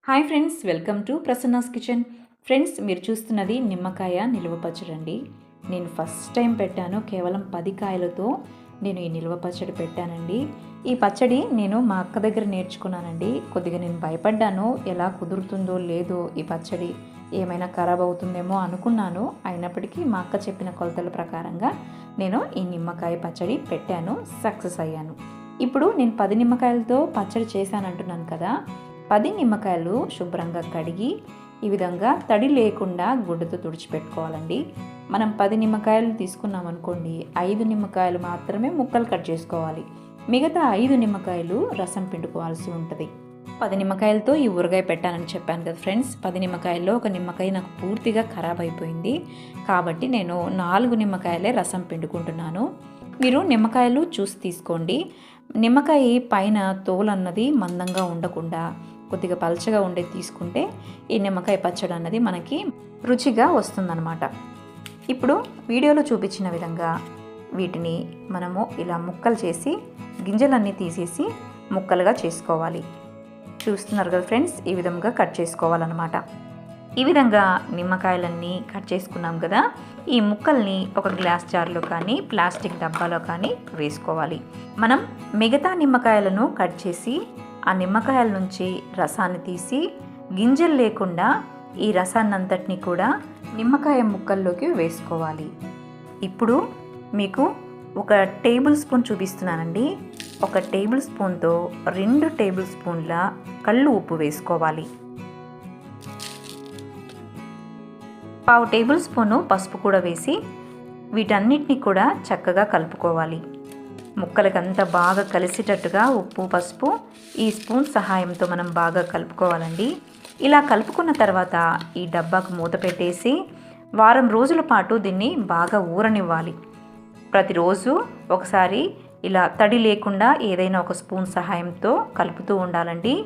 Hi friends, welcome to Prasanna's kitchen. Friends, మీరు చూస్తున్నది నిమ్మకాయ నిల్వ పచ్చడి అండి. నేను ఫస్ట్ టైం పెట్టాను. కేవలం 10 కాయలతో నేను ఈ నిల్వ పచ్చడి పెట్టానండి. ఈ పచ్చడి నేను మా అక్క దగ్గర నేర్చుకున్నానండి. కొద్దిగా నేను భయపడ్డాను, ఎలా కుదురుతుందో లేదో, ఈ పచ్చడి ఏమైనా ఖరాబ్ అవుతుందేమో అనుకున్నాను. అయినప్పటికీ మా అక్క చెప్పిన కొలతల ప్రకారంగా నేను ఈ నిమ్మకాయ పచ్చడి పెట్టాను, సక్సెస్ అయ్యాను. ఇప్పుడు నేను 10 నిమ్మకాయలతో పచ్చడి చేశానంటున్నాను కదా. 10 నిమ్మకాయలు శుభ్రంగా కడిగి ఈ విధంగా తడి లేకుండా గుడ్డతో తుడిచిపెట్టుకోవాలండి. మనం 10 నిమ్మకాయలు తీసుకున్నాం అనుకోండి, 5 నిమ్మకాయలు మాత్రమే ముక్కలు కట్ చేసుకోవాలి. మిగతా 5 నిమ్మకాయలు రసం పిండుకోవాల్సి ఉంటుంది. 10 నిమ్మకాయలతో ఈ ఊరగాయ పెట్టానని చెప్పాను కదా ఫ్రెండ్స్. 10 నిమ్మకాయల్లో ఒక నిమ్మకాయ నాకు పూర్తిగా ఖరాబ్ అయిపోయింది. కాబట్టి నేను 4 నిమ్మకాయలే రసం పిండుకుంటున్నాను. మీరు నిమ్మకాయలు చూసి తీసుకోండి. నిమ్మకాయ పైన తోలు అన్నది మందంగా ఉండకుండా కొద్దిగా పలచగా ఉండేది తీసుకుంటే ఈ నిమ్మకాయ పచ్చడి అన్నది మనకి రుచిగా వస్తుందన్నమాట. ఇప్పుడు వీడియోలో చూపించిన విధంగా వీటిని మనము ఇలా ముక్కలు చేసి గింజలన్నీ తీసేసి ముక్కలుగా చేసుకోవాలి. చూస్తున్నారు కదా ఫ్రెండ్స్, ఈ విధంగా కట్ చేసుకోవాలన్నమాట. ఈ విధంగా నిమ్మకాయలన్నీ కట్ చేసుకున్నాం కదా. ఈ ముక్కల్ని ఒక గ్లాస్ జార్లో కానీ ప్లాస్టిక్ డబ్బాలో కానీ వేసుకోవాలి. మనం మిగతా నిమ్మకాయలను కట్ చేసి ఆ నిమ్మకాయల నుంచి రసాన్ని తీసి గింజలు లేకుండా ఈ రసాన్ని అంతటిని కూడా నిమ్మకాయ ముక్కల్లోకి వేసుకోవాలి. ఇప్పుడు మీకు ఒక టేబుల్ స్పూన్ చూపిస్తున్నానండి. ఒక టేబుల్ స్పూన్తో 2 టేబుల్ స్పూన్ల కళ్ళు ఉప్పు వేసుకోవాలి. 1/2 టేబుల్ స్పూను పసుపు కూడా వేసి వీటన్నిటిని కూడా చక్కగా కలుపుకోవాలి. ముక్కలకంతా బాగా కలిసేటట్టుగా ఉప్పు పసుపు ఈ స్పూన్ సహాయంతో మనం బాగా కలుపుకోవాలండి. ఇలా కలుపుకున్న తర్వాత ఈ డబ్బాకు మూత పెట్టేసి వారం రోజుల పాటు దీన్ని బాగా ఊరనివ్వాలి. ప్రతిరోజు ఒకసారి ఇలా తడి లేకుండా ఏదైనా ఒక స్పూన్ సహాయంతో కలుపుతూ ఉండాలండి.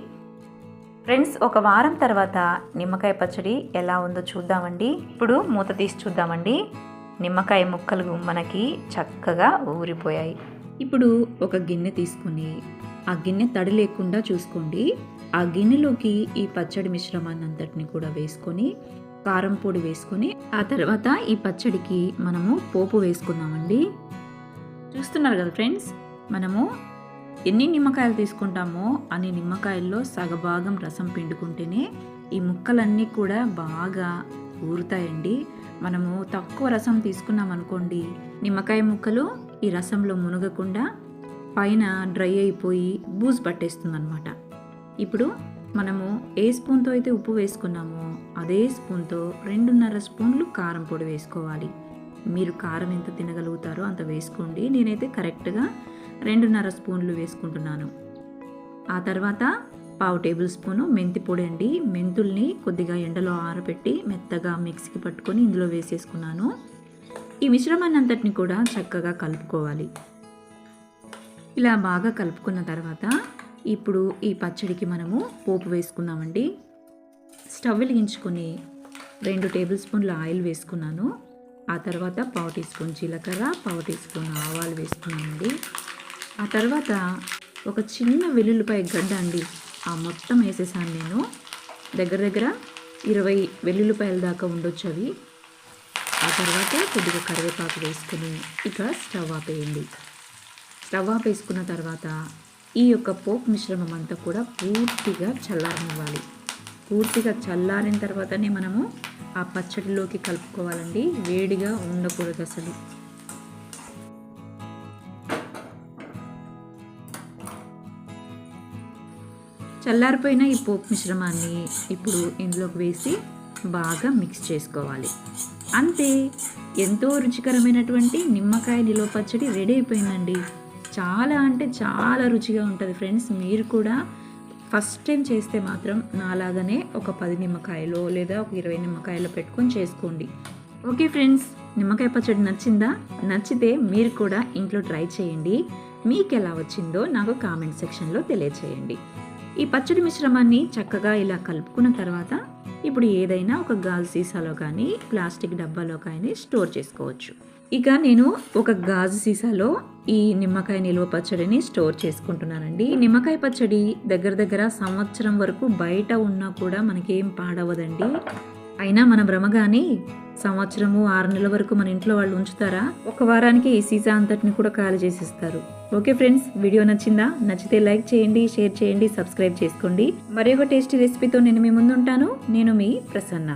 ఫ్రెండ్స్, ఒక వారం తర్వాత నిమ్మకాయ పచ్చడి ఎలా ఉందో చూద్దామండి. ఇప్పుడు మూత తీసి చూద్దామండి. నిమ్మకాయ ముక్కలు మనకి చక్కగా ఊరిపోయాయి. ఇప్పుడు ఒక గిన్నె తీసుకుని ఆ గిన్నె తడి లేకుండా చూసుకోండి. ఆ గిన్నెలోకి ఈ పచ్చడి మిశ్రమాన్ని అంతటిని కూడా వేసుకొని కారం పొడి వేసుకొని ఆ తర్వాత ఈ పచ్చడికి మనము పోపు వేసుకుందామండి. చూస్తున్నారు కదా ఫ్రెండ్స్, మనము ఎన్ని నిమ్మకాయలు తీసుకుంటామో అన్ని నిమ్మకాయల్లో సగభాగం రసం పిండుకుంటేనే ఈ ముక్కలన్నీ కూడా బాగా ఊరుతాయండి. మనము తక్కువ రసం తీసుకున్నాం అనుకోండి, నిమ్మకాయ ముక్కలు ఈ రసంలో మునగకుండా పైన డ్రై అయిపోయి బూజు పట్టేస్తుంది అనమాట. ఇప్పుడు మనము ఏ స్పూన్తో అయితే ఉప్పు వేసుకున్నామో అదే స్పూన్తో 2.5 స్పూన్లు కారం పొడి వేసుకోవాలి. మీరు కారం ఎంత తినగలుగుతారో అంత వేసుకోండి. నేనైతే కరెక్ట్గా 2.5 స్పూన్లు వేసుకుంటున్నాను. ఆ తర్వాత 1/2 టేబుల్ స్పూను మెంతి పొడి అండి. మెంతుల్ని కొద్దిగా ఎండలో ఆరబెట్టి మెత్తగా మిక్సీకి పట్టుకొని ఇందులో వేసేసుకున్నాను. ఈ మిశ్రమాన్ని అంతటిని కూడా చక్కగా కలుపుకోవాలి. ఇలా బాగా కలుపుకున్న తర్వాత ఇప్పుడు ఈ పచ్చడికి మనము పోపు వేసుకుందామండి. స్టవ్ వెలిగించుకొని 2 టేబుల్ స్పూన్ల ఆయిల్ వేసుకున్నాను. ఆ తర్వాత 1/2 టీ స్పూన్ జీలకర్ర, 1/2 టీ స్పూన్ ఆవాలు వేసుకున్నానండి. ఆ తర్వాత ఒక చిన్న వెల్లుల్లిపాయ గడ్డ అండి, ఆ మొత్తం వేసేసాను నేను. దగ్గర 20 వెల్లుల్లిపాయల దాకా ఉండొచ్చు అవి. ఆ తర్వాత కొద్దిగా కరివేపాకు వేసుకుని ఇక స్టవ్ ఆపేయండి. స్టవ్ ఆపేసుకున్న తర్వాత ఈ యొక్క పోపు మిశ్రమం అంతా కూడా పూర్తిగా చల్లారనివ్వాలి. పూర్తిగా చల్లారిన తర్వాతనే మనము ఆ పచ్చడిలోకి కలుపుకోవాలండి. వేడిగా ఉండకూడదు అసలు. చల్లారిపోయిన ఈ పోపు మిశ్రమాన్ని ఇప్పుడు ఇందులోకి వేసి బాగా మిక్స్ చేసుకోవాలి. అంతే, ఎంతో రుచికరమైనటువంటి నిమ్మకాయ నిల్వ పచ్చడి రెడీ అయిపోయిందండి. చాలా అంటే చాలా రుచిగా ఉంటుంది ఫ్రెండ్స్. మీరు కూడా ఫస్ట్ టైం చేస్తే మాత్రం నాలాగానే ఒక 10 నిమ్మకాయలు లేదా ఒక 20 నిమ్మకాయలు పెట్టుకొని చేసుకోండి. ఓకే ఫ్రెండ్స్, నిమ్మకాయ పచ్చడి నచ్చిందా? నచ్చితే మీరు కూడా ఇంట్లో ట్రై చేయండి. మీకు ఎలా వచ్చిందో నాకు కామెంట్ సెక్షన్లో తెలియచేయండి. ఈ పచ్చడి మిశ్రమాన్ని చక్కగా ఇలా కలుపుకున్న తర్వాత ఇప్పుడు ఏదైనా ఒక గాజు సీసాలో కానీ ప్లాస్టిక్ డబ్బాలో కానీ స్టోర్ చేసుకోవచ్చు. ఇక నేను ఒక గాజు సీసాలో ఈ నిమ్మకాయ నిల్వ పచ్చడిని స్టోర్ చేసుకుంటున్నానండి. ఈ నిమ్మకాయ పచ్చడి దగ్గర సంవత్సరం వరకు బయట ఉన్నా కూడా మనకేం పాడవదండి. అయినా మన భ్రమగాని సంవత్సరము 6 నెలల వరకు మన ఇంట్లో వాళ్ళు ఉంచుతారా? ఒక వారానికి ఈ సీసా అంతటిని కూడా ఖాళీ చేసిస్తారు. ఓకే ఫ్రెండ్స్, వీడియో నచ్చిందా? నచ్చితే లైక్ చేయండి, షేర్ చేయండి, సబ్స్క్రైబ్ చేసుకోండి. మరి ఒక టేస్టీ రెసిపీతో నేను మీ ముందుంటాను. నేను మీ ప్రసన్న.